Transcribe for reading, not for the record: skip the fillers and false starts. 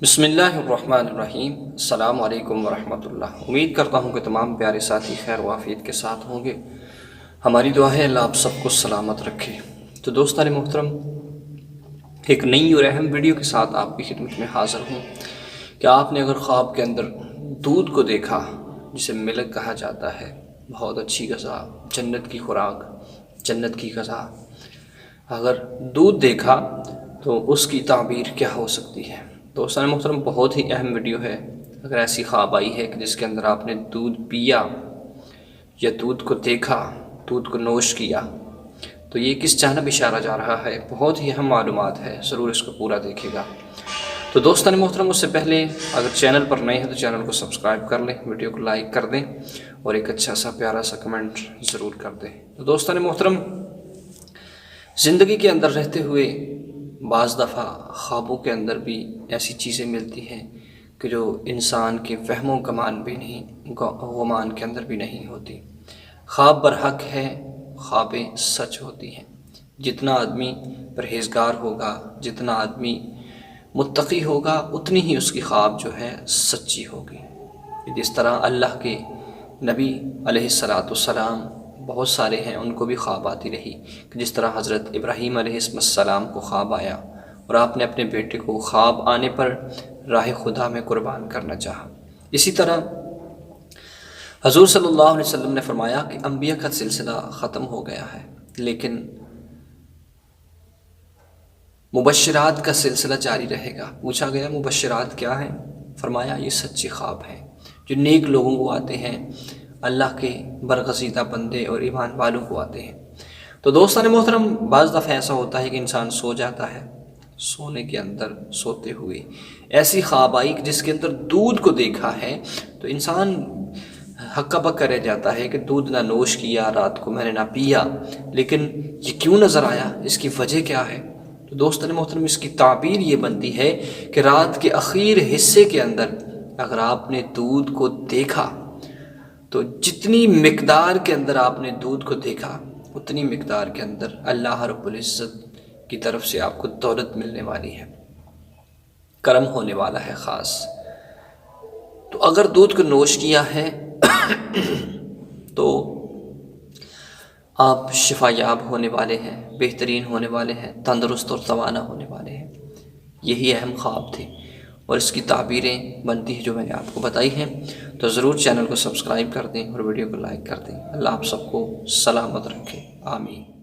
بسم اللہ الرحمن الرحیم۔ السلام علیکم ورحمۃ اللہ۔ امید کرتا ہوں کہ تمام پیارے ساتھی خیر و عافیت کے ساتھ ہوں گے۔ ہماری دعا ہے اللہ آپ سب کو سلامت رکھے۔ تو دوستان محترم، ایک نئی اور اہم ویڈیو کے ساتھ آپ کی خدمت میں حاضر ہوں کہ آپ نے اگر خواب کے اندر دودھ کو دیکھا، جسے ملک کہا جاتا ہے، بہت اچھی غذا، جنت کی خوراک، جنت کی غذا، اگر دودھ دیکھا تو اس کی تعبیر کیا ہو سکتی ہے؟ دوستان محترم، بہت ہی اہم ویڈیو ہے۔ اگر ایسی خواب آئی ہے کہ جس کے اندر آپ نے دودھ پیا یا دودھ کو دیکھا، دودھ کو نوش کیا، تو یہ کس جانب اشارہ جا رہا ہے؟ بہت ہی اہم معلومات ہے، ضرور اس کو پورا دیکھے گا۔ تو دوستان محترم، اس سے پہلے اگر چینل پر نئے ہیں تو چینل کو سبسکرائب کر لیں، ویڈیو کو لائک کر دیں اور ایک اچھا سا پیارا سا کمنٹ ضرور کر دیں۔ تو دوستان محترم، زندگی کے اندر رہتے ہوئے بعض دفعہ خوابوں کے اندر بھی ایسی چیزیں ملتی ہیں کہ جو انسان کے وہم و گمان کے اندر بھی نہیں ہوتی۔ خواب برحق ہے، خوابیں سچ ہوتی ہیں۔ جتنا آدمی پرہیزگار ہوگا، جتنا آدمی متقی ہوگا، اتنی ہی اس کی خواب جو ہے سچی ہوگی۔ جس طرح اللہ کے نبی علیہ السلام بہت سارے ہیں، ان کو بھی خواب آتی رہی کہ جس طرح حضرت ابراہیم علیہ السلام کو خواب آیا اور آپ نے اپنے بیٹے کو خواب آنے پر راہ خدا میں قربان کرنا چاہا۔ اسی طرح حضور صلی اللہ علیہ وسلم نے فرمایا کہ انبیاء کا سلسلہ ختم ہو گیا ہے، لیکن مبشرات کا سلسلہ جاری رہے گا۔ پوچھا گیا مبشرات کیا ہیں؟ فرمایا یہ سچے خواب ہیں جو نیک لوگوں کو آتے ہیں، اللہ کے برگزیدہ بندے اور ایمان والوں کو آتے ہیں۔ تو دوستان محترم، بعض دفعہ ایسا ہوتا ہے کہ انسان سو جاتا ہے، سونے کے اندر سوتے ہوئے ایسی خواب آئی کہ جس کے اندر دودھ کو دیکھا ہے تو انسان ہکا بکا رہ جاتا ہے کہ دودھ نہ نوش کیا، رات کو میں نے نہ پیا، لیکن یہ کیوں نظر آیا، اس کی وجہ کیا ہے؟ تو دوستان محترم، اس کی تعبیر یہ بنتی ہے کہ رات کے اخیر حصے کے اندر اگر آپ نے دودھ کو دیکھا تو جتنی مقدار کے اندر آپ نے دودھ کو دیکھا، اتنی مقدار کے اندر اللہ رب العزت کی طرف سے آپ کو دولت ملنے والی ہے، کرم ہونے والا ہے خاص۔ تو اگر دودھ کو نوش کیا ہے تو آپ شفا یاب ہونے والے ہیں، بہترین ہونے والے ہیں، تندرست اور توانا ہونے والے ہیں۔ یہی اہم خواب تھے اور اس کی تعبیریں بنتی ہیں جو میں نے آپ کو بتائی ہیں۔ تو ضرور چینل کو سبسکرائب کر دیں اور ویڈیو کو لائک کر دیں۔ اللہ آپ سب کو سلامت رکھے، آمین۔